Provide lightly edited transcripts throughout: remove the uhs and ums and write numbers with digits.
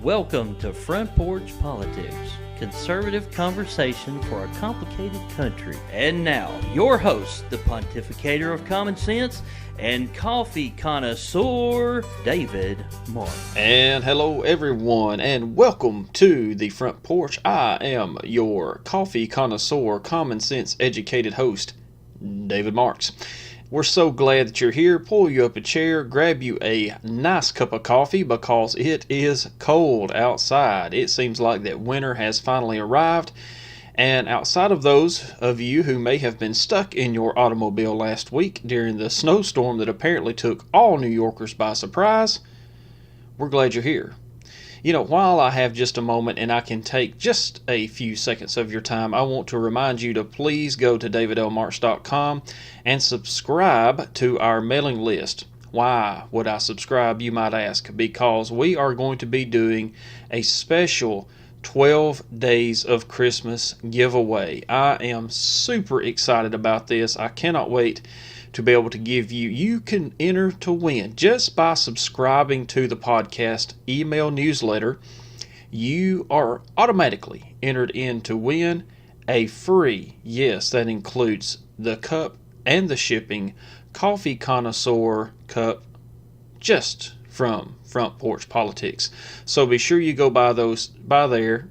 Welcome to Front Porch Politics, conservative conversation for a complicated country. And now, your host, the pontificator of common sense and coffee connoisseur, David Mark. And hello everyone, and welcome to the Front Porch. I am your coffee connoisseur, common sense educated host, David Marks. We're so glad that you're here. Pull you up a chair, grab you a nice cup of coffee because it is cold outside. It seems like that winter has finally arrived. And outside of those of you who may have been stuck in your automobile last week during the snowstorm that apparently took all New Yorkers by surprise, we're glad you're here. You know, while I have just a moment and I can take just a few seconds of your time, I want to remind you to please go to davidlmarks.com and subscribe to our mailing list. Why would I subscribe, you might ask? Because we are going to be doing a special 12 Days of Christmas giveaway. I am super excited about this. I cannot wait to be able to give you can enter to win just by subscribing to the podcast email newsletter. You are automatically entered in to win a free, yes, that includes the cup and the shipping, coffee connoisseur cup just from Front Porch Politics. So be sure you go buy there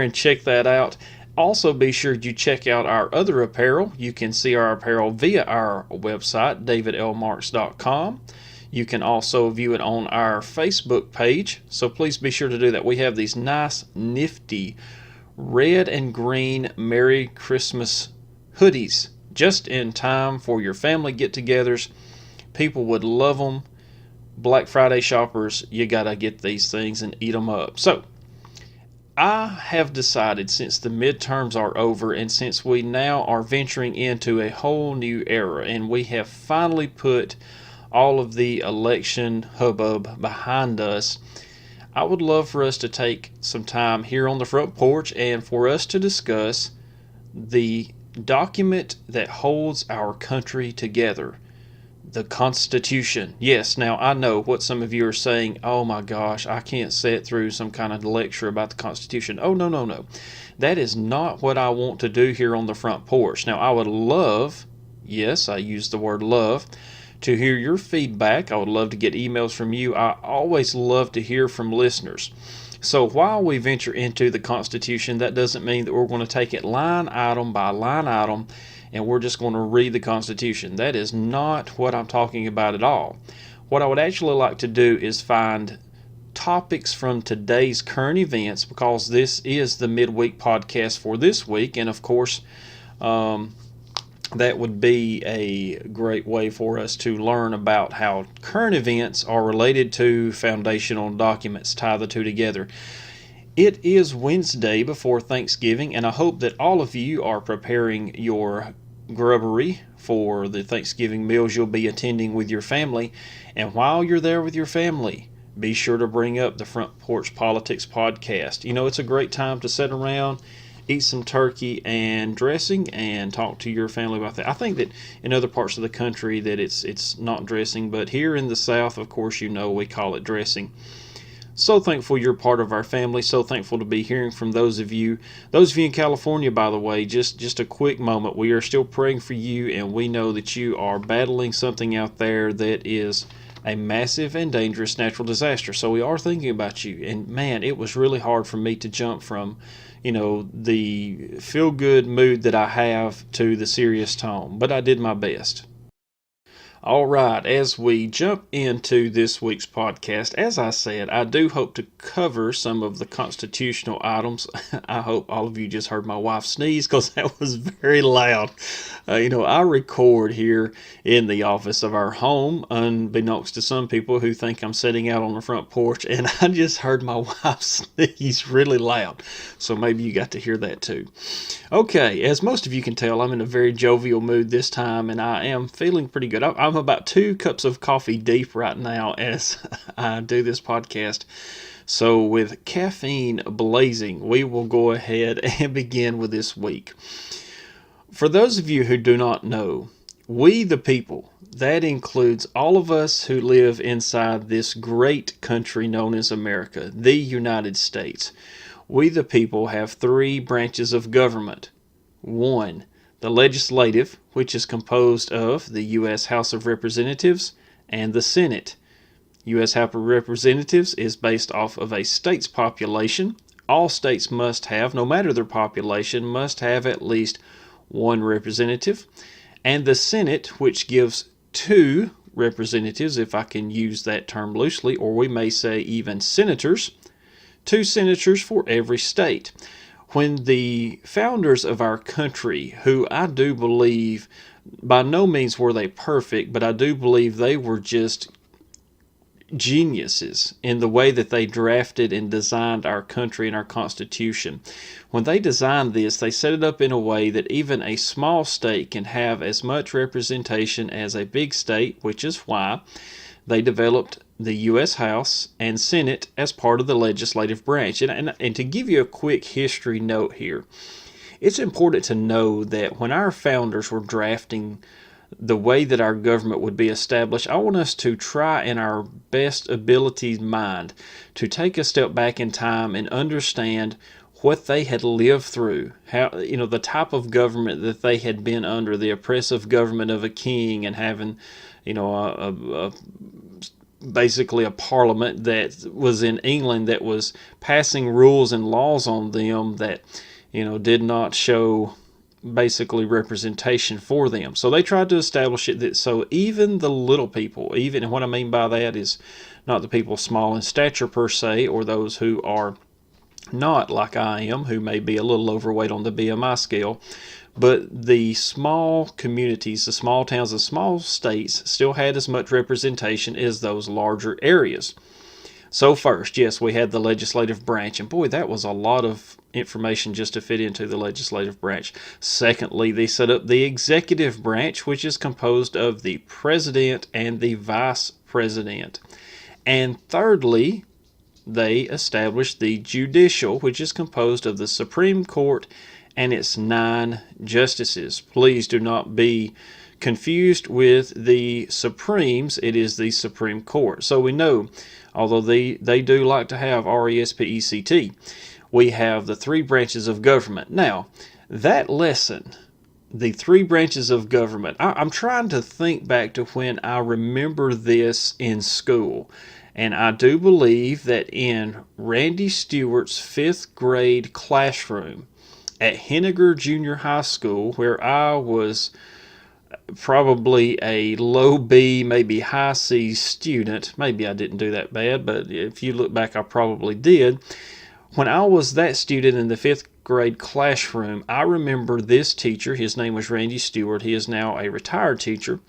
and check that out. Also, be sure you check out our other apparel. You can see our apparel via our website, davidlmarks.com. You can also view it on our Facebook page, so please be sure to do that. We have these nice, nifty, red and green Merry Christmas hoodies, just in time for your family get-togethers. People would love them. Black Friday shoppers, you gotta get these things and eat them up. So, I have decided, since the midterms are over and since we now are venturing into a whole new era and we have finally put all of the election hubbub behind us, I would love for us to take some time here on the front porch and for us to discuss the document that holds our country together. The Constitution. Yes, now I know what some of you are saying. Oh my gosh, I can't sit through some kind of lecture about the Constitution. Oh, no. That is not what I want to do here on the front porch. Now, I would love, yes, I use the word love, to hear your feedback. I would love to get emails from you. I always love to hear from listeners. So while we venture into the Constitution, that doesn't mean that we're going to take it line item by line item and we're just going to read the Constitution. That is not what I'm talking about at all. What I would actually like to do is find topics from today's current events, because this is the midweek podcast for this week, and of course, that would be a great way for us to learn about how current events are related to foundational documents, tie the two together. It is Wednesday before Thanksgiving, and I hope that all of you are preparing your grubbery for the Thanksgiving meals you'll be attending with your family. And while you're there with your family, be sure to bring up the Front Porch Politics podcast. You know, it's a great time to sit around, eat some turkey and dressing, and talk to your family about that. I think that in other parts of the country that it's not dressing, but here in the South, of course, you know, we call it dressing. So thankful you're part of our family. So thankful to be hearing from those of you. Those of you in California, by the way, just a quick moment. We are still praying for you, and we know that you are battling something out there that is a massive and dangerous natural disaster. So we are thinking about you. And man, it was really hard for me to jump from, you know, the feel-good mood that I have to the serious tone. But I did my best. All right, as we jump into this week's podcast, as I said, I do hope to cover some of the constitutional items. I hope all of you just heard my wife sneeze, because that was very loud. I record here in the office of our home, unbeknownst to some people who think I'm sitting out on the front porch, and I just heard my wife sneeze really loud. So maybe you got to hear that too. Okay, as most of you can tell, I'm in a very jovial mood this time, and I am feeling pretty good. I'm about 2 cups of coffee deep right now as I do this podcast. So with caffeine blazing, we will go ahead and begin with this week. For those of you who do not know, We the people, that includes all of us who live inside this great country known as America, the United States. We the people have three branches of government. One, the legislative, which is composed of the U.S. House of Representatives and the Senate. U.S. House of Representatives is based off of a state's population. All states must have, no matter their population, must have at least one representative. And the Senate, which gives two representatives, if I can use that term loosely, or we may say even senators, two senators for every state. When the founders of our country, who I do believe, by no means were they perfect, but I do believe they were just geniuses in the way that they drafted and designed our country and our Constitution. When they designed this, they set it up in a way that even a small state can have as much representation as a big state, which is why they developed the U.S. House and Senate as part of the legislative branch. And to give you a quick history note here, it's important to know that when our founders were drafting the way that our government would be established, I want us to try in our best abilities mind to take a step back in time and understand what they had lived through, how, the type of government that they had been under, the oppressive government of a king, and having, basically a parliament that was in England that was passing rules and laws on them that, did not show basically representation for them. So they tried to establish it that so even the little people, and what I mean by that is not the people small in stature per se, or those who are not like I am, who may be a little overweight on the BMI scale, but the small communities, the small towns, the small states still had as much representation as those larger areas. So first, yes, we had the legislative branch, and boy, that was a lot of information just to fit into the legislative branch. Secondly, they set up the executive branch, which is composed of the president and the vice president. And thirdly, they established the judicial, which is composed of the Supreme Court and its 9 justices. Please do not be confused with the Supremes. It is the Supreme Court. So we know, although they do like to have RESPECT, we have the 3 branches of government. Now, that lesson, the 3 branches of government, I'm trying to think back to when I remember this in school. And I do believe that in Randy Stewart's 5th grade classroom at Henniger Junior High School, where I was probably a low B, maybe high C student. Maybe I didn't do that bad, but if you look back, I probably did. When I was that student in the 5th grade classroom, I remember this teacher. His name was Randy Stewart. He is now a retired teacher.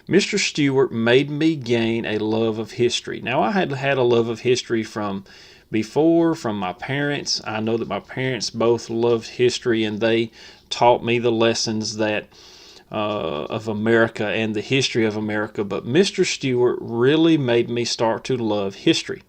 Mr. Stewart made me gain a love of history. Now, I had had a love of history from before, from my parents. I know that my parents both loved history, and they taught me the lessons that of America and the history of America. But Mr. Stewart really made me start to love history.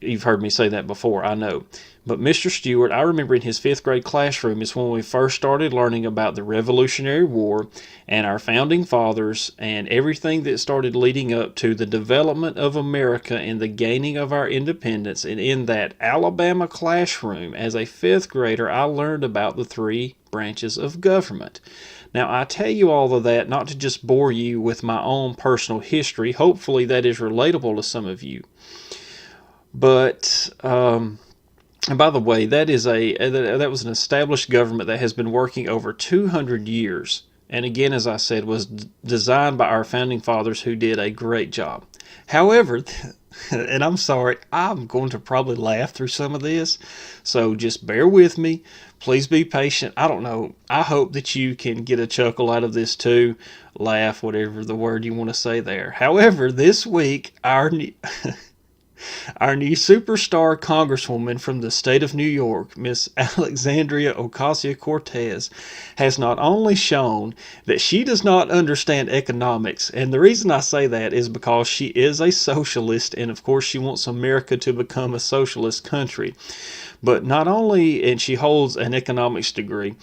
You've heard me say that before, I know. But Mr. Stewart, I remember in his 5th grade classroom is when we first started learning about the Revolutionary War and our founding fathers and everything that started leading up to the development of America and the gaining of our independence. And in that Alabama classroom, as a 5th grader, I learned about the 3 branches of government. Now, I tell you all of that not to just bore you with my own personal history. Hopefully that is relatable to some of you. But, and by the way, that was an established government that has been working over 200 years. And again, as I said, was designed by our founding fathers who did a great job. However, and I'm sorry, I'm going to probably laugh through some of this, so just bear with me. Please be patient. I don't know. I hope that you can get a chuckle out of this too. Laugh, whatever the word you want to say there. However, this week, Our new superstar congresswoman from the state of New York, Miss Alexandria Ocasio-Cortez, has not only shown that she does not understand economics, and the reason I say that is because she is a socialist, and of course she wants America to become a socialist country. But not only, and she holds an economics degree,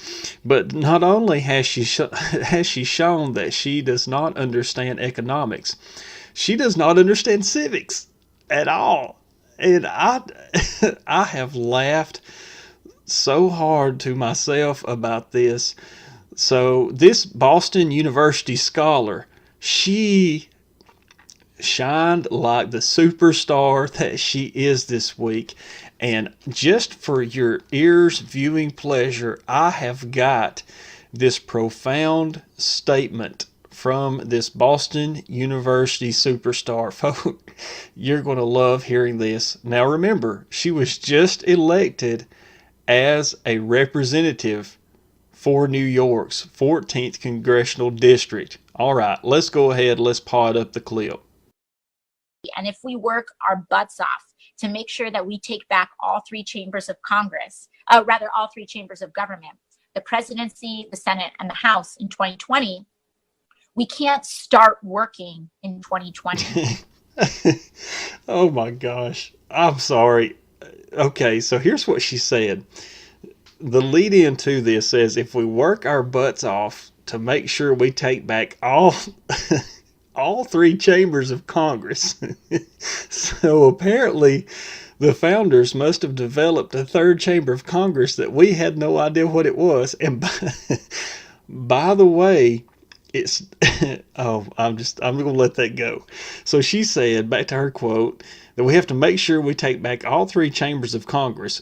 but not only has she shown that she does not understand economics, she does not understand civics at all. And I have laughed so hard to myself about this. So this Boston University scholar, she shined like the superstar that she is this week. And just for your ears' viewing pleasure, I have got this profound statement from this Boston University superstar. Folks, you're going to love hearing this. Now remember, she was just elected as a representative for New York's 14th Congressional District. All right, let's go ahead. Let's pod up the clip. And if we work our butts off to make sure that we take back all three chambers of Congress, all three chambers of government, the presidency, the Senate, and the House in 2020, we can't start working in 2020. Oh my gosh. I'm sorry. Okay, so here's what she said. The lead into this says, if we work our butts off to make sure we take back all three chambers of Congress. So apparently the founders must have developed a third chamber of Congress that we had no idea what it was. And by the way, it's I'm going to let that go. So she said, back to her quote, that we have to make sure we take back all three chambers of Congress,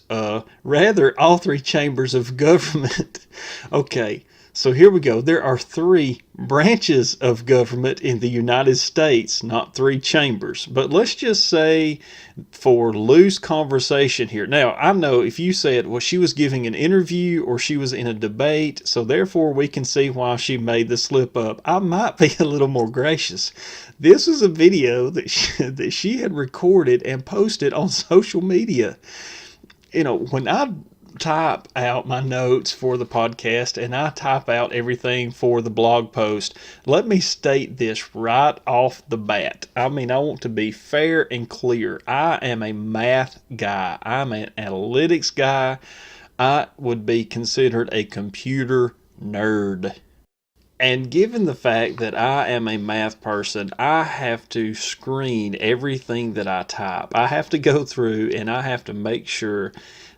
rather all three chambers of government. Okay, so here we go. There are three branches of government in the United States, not three chambers. But let's just say for loose conversation here. Now, I know if you said, well, she was giving an interview or she was in a debate, so therefore we can see why she made the slip up, I might be a little more gracious. This is a video that she had recorded and posted on social media. You know, when I type out my notes for the podcast and I type out everything for the blog post, let me state this right off the bat. I mean, I want to be fair and clear. I am a math guy. I'm an analytics guy. I would be considered a computer nerd. And given the fact that I am a math person, I have to screen everything that I type. I have to go through and I have to make sure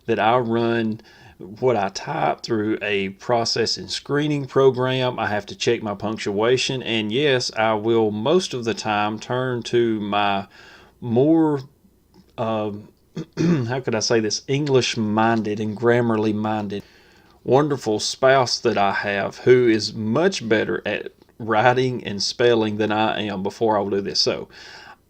that I run what I type through a process and screening program. I have to check my punctuation. And yes, I will most of the time turn to my more, how could I say this, English-minded and Grammarly-minded wonderful spouse that I have, who is much better at writing and spelling than I am before I will do this. So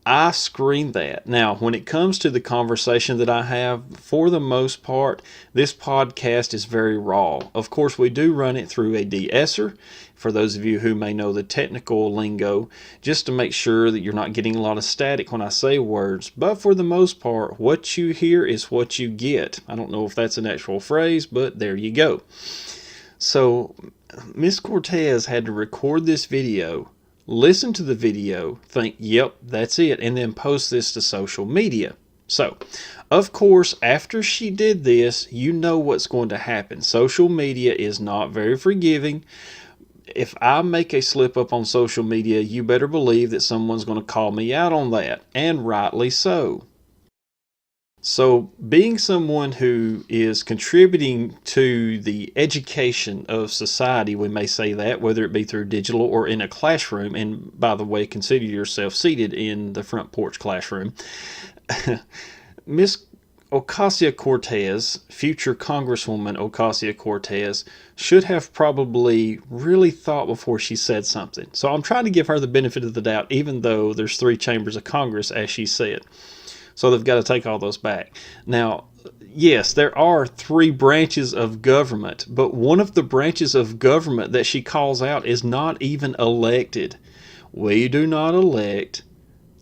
I screen that. Now, when it comes to the conversation that I have, for the most part, this podcast is very raw. Of course, we do run it through a de-esser, for those of you who may know the technical lingo, just to make sure that you're not getting a lot of static when I say words. But for the most part, what you hear is what you get. I don't know if that's an actual phrase, but there you go. So, Miss Cortez had to record this video, listen to the video, think, yep, that's it, and then post this to social media. So, of course, after she did this, you know what's going to happen. Social media is not very forgiving. If I make a slip up on social media, you better believe that someone's going to call me out on that, and rightly so. So, being someone who is contributing to the education of society, we may say that, whether it be through digital or in a classroom, and by the way, consider yourself seated in the front porch classroom. Miss Ocasio-Cortez, future Congresswoman Ocasio-Cortez, should have probably really thought before she said something. So I'm trying to give her the benefit of the doubt, even though there's three chambers of Congress, as she said. So they've got to take all those back. Now, yes, there are three branches of government, but one of the branches of government that she calls out is not even elected. We do not elect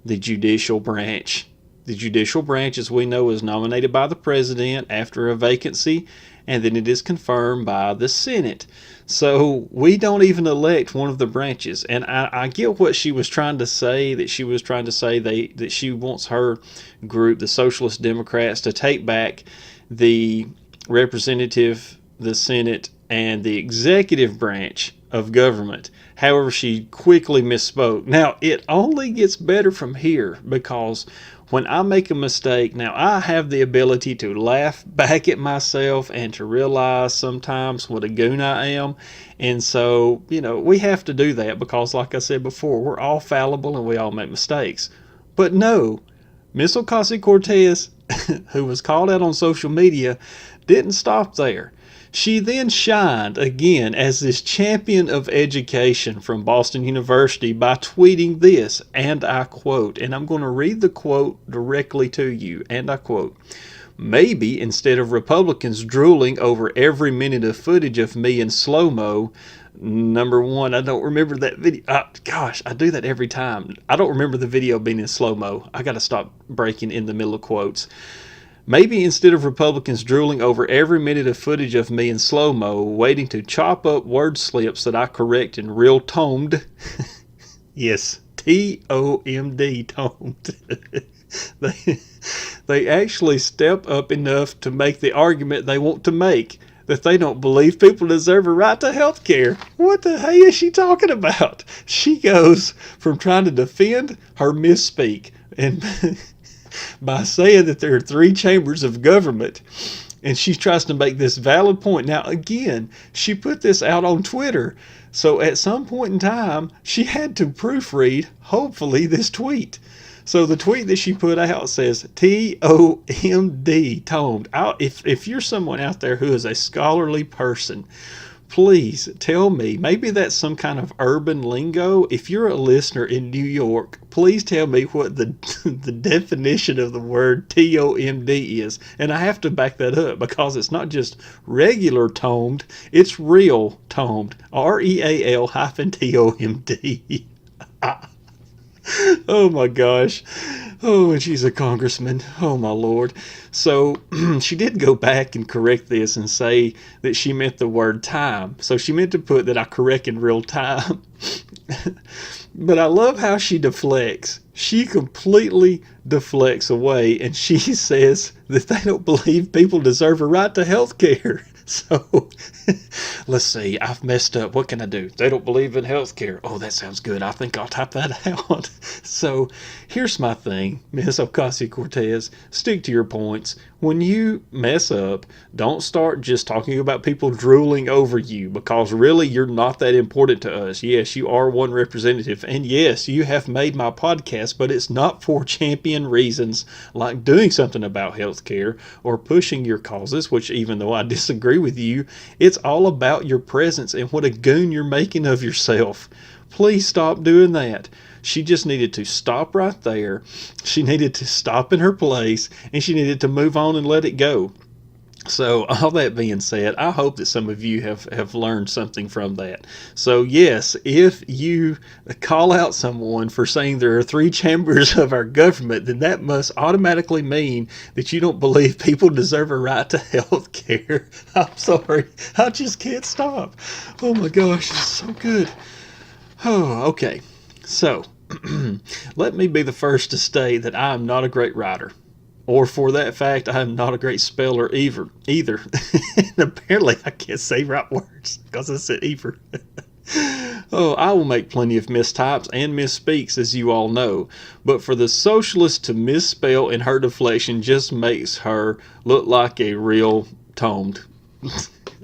the judicial branch. The judicial branch, as we know, is nominated by the president after a vacancy, and then it is confirmed by the Senate. So we don't even elect one of the branches. And I get what she was trying to say, that she wants her group, the Socialist Democrats, to take back the representative, the Senate, and the executive branch of government. However, she quickly misspoke. Now, it only gets better from here, because when I make a mistake, now I have the ability to laugh back at myself and to realize sometimes what a goon I am. And so, we have to do that because, like I said before, we're all fallible and we all make mistakes. But no, Miss Ocasio-Cortez, who was called out on social media, didn't stop there. She then shined again as this champion of education from Boston University by tweeting this, and I quote, and I'm going to read the quote directly to you, and I quote, "Maybe instead of Republicans drooling over every minute of footage of me in slow-mo," number one, I don't remember that video. Gosh, I do that every time. I don't remember the video being in slow-mo. I got to stop breaking in the middle of quotes. "Maybe instead of Republicans drooling over every minute of footage of me in slow-mo, waiting to chop up word slips that I correct in real tomed," yes, T-O-M-D, tomed, they actually step up enough to make the argument they want to make, that they don't believe people deserve a right to health care. What the hell is she talking about? She goes from trying to defend her misspeak and by saying that there are three chambers of government, and she tries to make this valid point. Now, again, she put this out on Twitter, so at some point in time, she had to proofread, hopefully, this tweet. So the tweet that she put out says, T-O-M-D, tomed. If you're someone out there who is a scholarly person, please tell me, maybe that's some kind of urban lingo. If you're a listener in New York, please tell me what the definition of the word T-O-M-D is. And I have to back that up because it's not just regular tomed, it's real tomed. R-E-A-L-T-O-M-D. Oh my gosh. Oh, and she's a congressman. Oh my Lord. So she did go back and correct this and say that she meant the word time. So she meant to put that I correct in real time. But I love how she deflects. She completely deflects away, and she says that they don't believe people deserve a right to health care. So, let's see, I've messed up. What can I do? They don't believe in health care. Oh, that sounds good. I think I'll type that out. So, here's my thing, Ms. Ocasio-Cortez. Stick to your points. When you mess up, don't start just talking about people drooling over you, because really you're not that important to us. Yes, you are one representative, and yes, you have made my podcast, but it's not for champion reasons like doing something about health care or pushing your causes, which even though I disagree with you, it's all about your presence and what a goon you're making of yourself. Please stop doing that. She just needed to stop right there. She needed to stop in her place, and she needed to move on and let it go. So, all that being said, I hope that some of you have learned something from that. So, yes, if you call out someone for saying there are three chambers of our government, then that must automatically mean that you don't believe people deserve a right to health care. I'm sorry. I just can't stop. Oh my gosh, it's so good. Oh, okay. So, let me be the first to state that I am not a great writer. Or for that fact, I am not a great speller either. And apparently I can't say right words because I said either. Oh, I will make plenty of mistypes and misspeaks, as you all know. But for the socialist to misspell in her deflection just makes her look like a real tomed.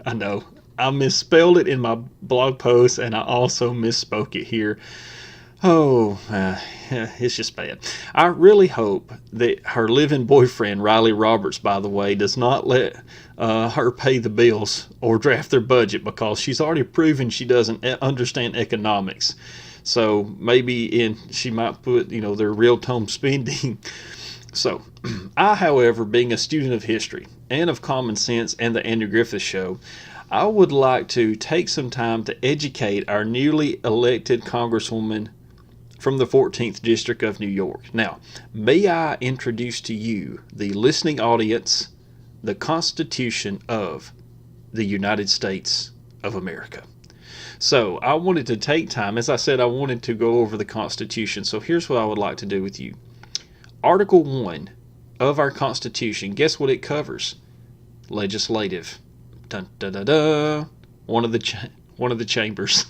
I know. I misspelled it in my blog post, and I also misspoke it here. Oh, it's just bad. I really hope that her live-in boyfriend, Riley Roberts, by the way, does not let her pay the bills or draft their budget, because she's already proven she doesn't understand economics. So maybe she might put, their real-time spending. So, I, however, being a student of history and of common sense and the Andrew Griffith Show, I would like to take some time to educate our newly elected Congresswoman from the 14th District of New York. Now, may I introduce to you, the listening audience, the Constitution of the United States of America. So I wanted to take time, as I said, I wanted to go over the Constitution. So here's what I would like to do with you. Article 1 of our Constitution, guess what it covers? Legislative. Dun, da, da, da. One of the chambers.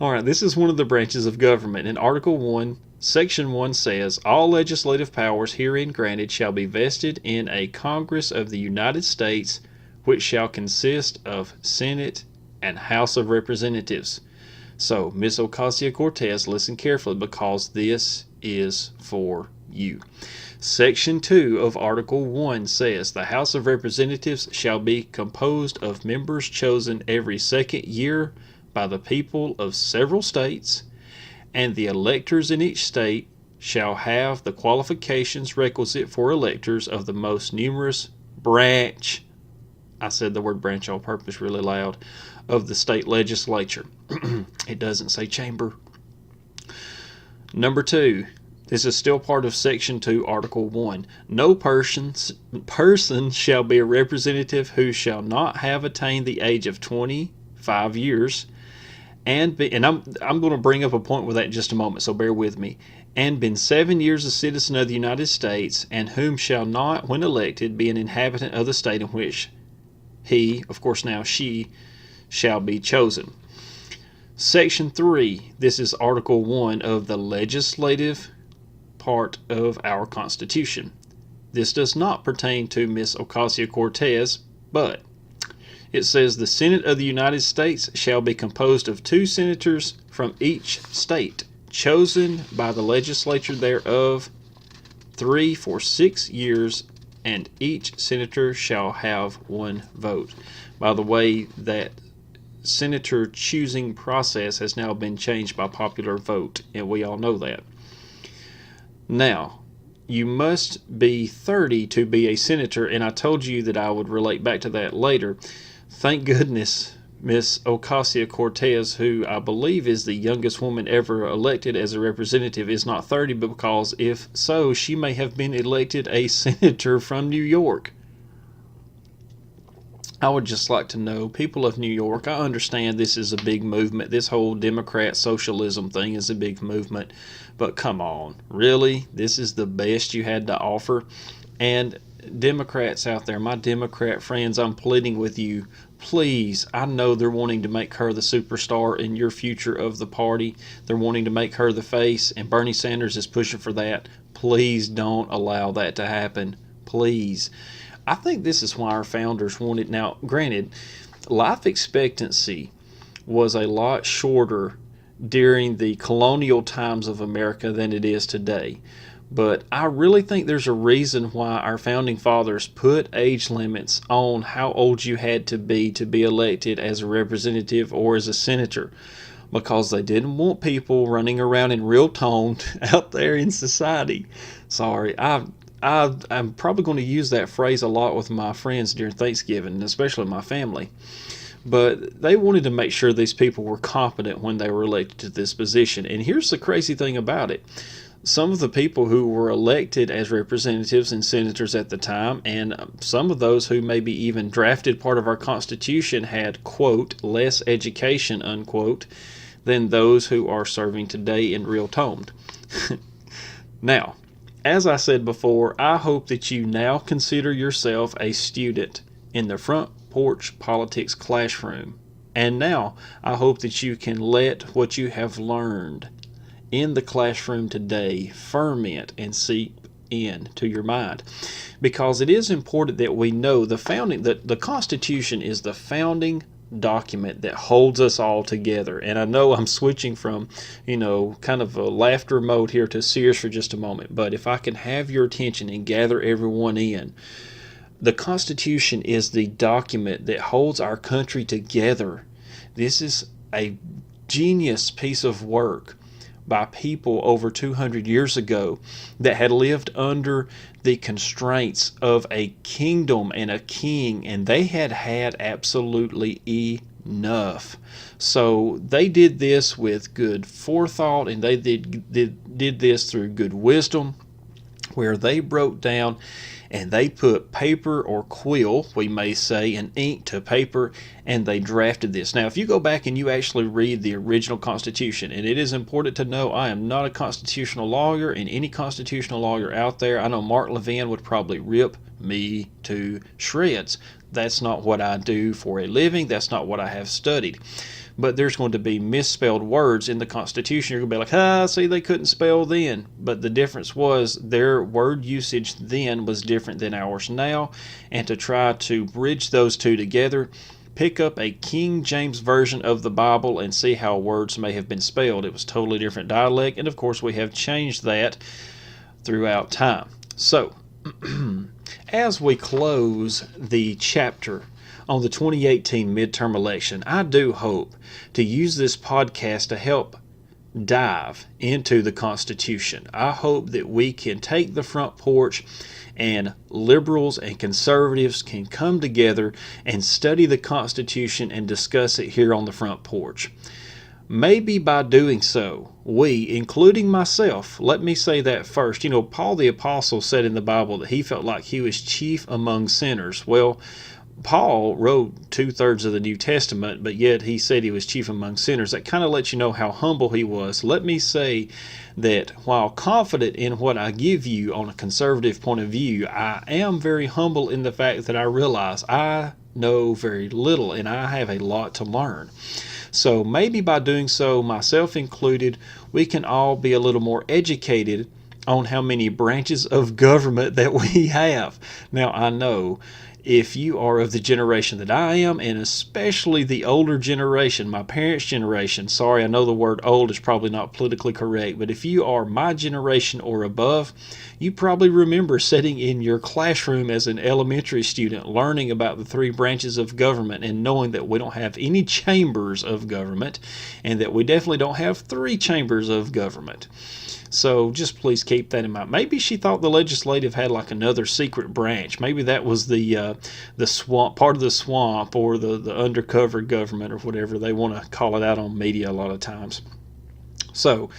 All right, this is one of the branches of government. In Article 1, Section 1 says, all legislative powers herein granted shall be vested in a Congress of the United States, which shall consist of Senate and House of Representatives. So, Ms. Ocasio-Cortez, listen carefully because this is for you. Section 2 of Article 1 says, the House of Representatives shall be composed of members chosen every second year by the people of several states, and the electors in each state shall have the qualifications requisite for electors of the most numerous branch, I said the word branch on purpose really loud, of the state legislature. It doesn't say chamber. Number 2, this is still part of Section 2, Article 1. No person shall be a representative who shall not have attained the age of 25 years, and I'm going to bring up a point with that in just a moment, so bear with me, and been 7 years a citizen of the United States, and whom shall not, when elected, be an inhabitant of the state in which he, of course now she, shall be chosen. Section 3, this is Article 1 of the legislative part of our Constitution. This does not pertain to Ms. Ocasio-Cortez, but it says the Senate of the United States shall be composed of 2 senators from each state, chosen by the legislature thereof, 3 for 6 years, and each senator shall have 1 vote. By the way, that senator choosing process has now been changed by popular vote, and we all know that. Now, you must be 30 to be a senator, and I told you that I would relate back to that later. Thank goodness Ms. Ocasio-Cortez, who I believe is the youngest woman ever elected as a representative, is not 30, because if so, she may have been elected a senator from New York. I would just like to know, people of New York, I understand this is a big movement. This whole Democrat socialism thing is a big movement. But come on, really? This is the best you had to offer? And Democrats out there, my Democrat friends, I'm pleading with you, please, I know they're wanting to make her the superstar in your future of the party. They're wanting to make her the face, and Bernie Sanders is pushing for that. Please don't allow that to happen. Please. I think this is why our founders wanted. Now, granted, life expectancy was a lot shorter during the colonial times of America than it is today. But I really think there's a reason why our founding fathers put age limits on how old you had to be elected as a representative or as a senator, because they didn't want people running around in real tone out there in society. Sorry, I'm probably going to use that phrase a lot with my friends during Thanksgiving, especially my family. But they wanted to make sure these people were competent when they were elected to this position. And here's the crazy thing about it. Some of the people who were elected as representatives and senators at the time, and some of those who maybe even drafted part of our Constitution, had, quote, less education, unquote, than those who are serving today in real tone. Now, as I said before, I hope that you now consider yourself a student in the Front Porch Politics classroom. And now, I hope that you can let what you have learned in the classroom today ferment and seep into your mind. Because it is important that we know the Constitution is the founding document that holds us all together. And I know I'm switching from, kind of a laughter mode here to serious for just a moment, but if I can have your attention and gather everyone in, the Constitution is the document that holds our country together. This is a genius piece of work by people over 200 years ago that had lived under the constraints of a kingdom and a king, and they had absolutely enough. So they did this with good forethought, and they did this through good wisdom, where they broke down and they put paper or quill, we may say, and ink to paper, and they drafted this. Now, if you go back and you actually read the original Constitution, and it is important to know I am not a constitutional lawyer, and any constitutional lawyer out there, I know Mark Levin would probably rip me to shreds. That's not what I do for a living. That's not what I have studied. But there's going to be misspelled words in the Constitution. You're going to be like, see, they couldn't spell then. But the difference was their word usage then was different than ours now. And to try to bridge those two together, pick up a King James version of the Bible and see how words may have been spelled. It was totally different dialect. And of course, we have changed that throughout time. So, as we close the chapter on the 2018 midterm election, I do hope to use this podcast to help dive into the Constitution. I hope that we can take the front porch and liberals and conservatives can come together and study the Constitution and discuss it here on the front porch. Maybe by doing so, we, including myself, let me say that first. Paul the Apostle said in the Bible that he felt like he was chief among sinners. Well, Paul wrote 2/3 of the New Testament, but yet he said he was chief among sinners. That kind of lets you know how humble he was. Let me say that while confident in what I give you on a conservative point of view, I am very humble in the fact that I realize I know very little and I have a lot to learn. So maybe by doing so, myself included, we can all be a little more educated on how many branches of government that we have. Now, I know if you are of the generation that I am, and especially the older generation, my parents' generation, sorry, I know the word old is probably not politically correct, but if you are my generation or above, you probably remember sitting in your classroom as an elementary student learning about the three branches of government and knowing that we don't have any chambers of government and that we definitely don't have three chambers of government. So just please keep that in mind. Maybe she thought the legislative had like another secret branch. Maybe that was the swamp, part of the swamp, or the undercover government, or whatever they want to call it out on media a lot of times. So,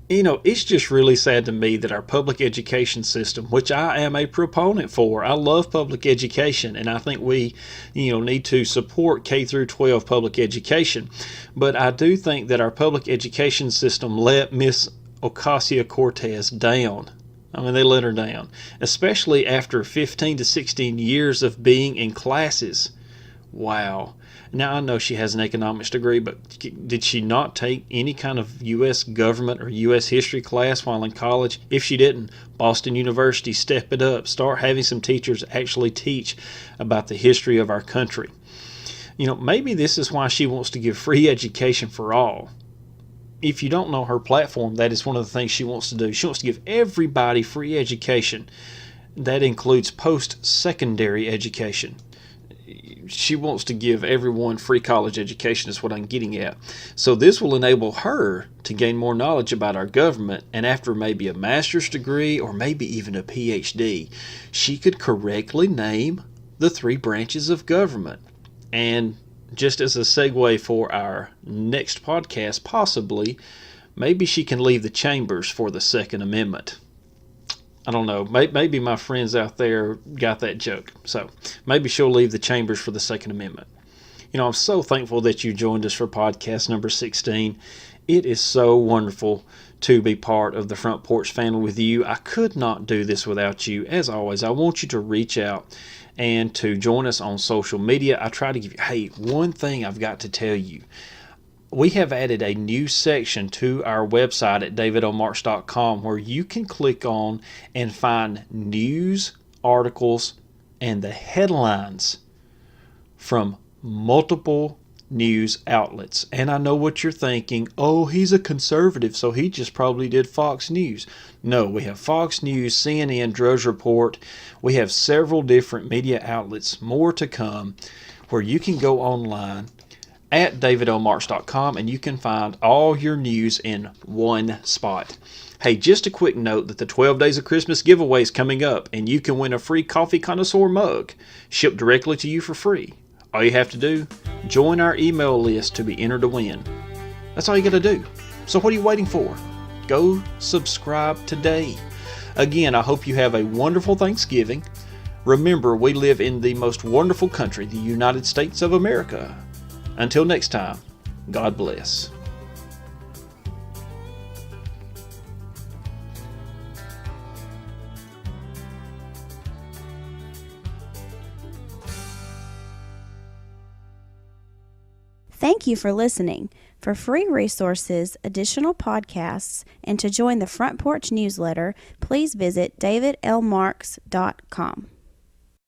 it's just really sad to me that our public education system, which I am a proponent for, I love public education, and I think we, need to support K through 12 public education. But I do think that our public education system let Miss Ocasio-Cortez down. I mean, they let her down, especially after 15 to 16 years of being in classes. Wow. Now, I know she has an economics degree, but did she not take any kind of U.S. government or U.S. history class while in college? If she didn't, Boston University, step it up. Start having some teachers actually teach about the history of our country. Maybe this is why she wants to give free education for all. If you don't know her platform, that is one of the things she wants to do. She wants to give everybody free education. That includes post-secondary education. She wants to give everyone free college education is what I'm getting at. So this will enable her to gain more knowledge about our government, and after maybe a master's degree or maybe even a PhD, she could correctly name the three branches of government. And just as a segue for our next podcast, possibly, maybe she can leave the chambers for the Second Amendment. I don't know. Maybe my friends out there got that joke. So maybe she'll leave the chambers for the Second Amendment. I'm so thankful that you joined us for podcast number 16. It is so wonderful to be part of the Front Porch family with you. I could not do this without you. As always, I want you to reach out and to join us on social media. I try to give you, one thing I've got to tell you. We have added a new section to our website at davidomarks.com where you can click on and find news, articles, and the headlines from multiple news outlets. And I know what you're thinking. Oh, he's a conservative, so he just probably did Fox News. No, we have Fox News, CNN, Drudge Report. We have several different media outlets, more to come, where you can go online at davidomarks.com and you can find all your news in one spot. Hey, just a quick note that the 12 Days of Christmas giveaway is coming up, and you can win a free Coffee Connoisseur mug shipped directly to you for free. All you have to do, join our email list to be entered to win. That's all you got to do. So what are you waiting for? Go subscribe today. Again, I hope you have a wonderful Thanksgiving. Remember, we live in the most wonderful country, the United States of America. Until next time, God bless. Thank you for listening. For free resources, additional podcasts, and to join the Front Porch newsletter, please visit davidlmarks.com.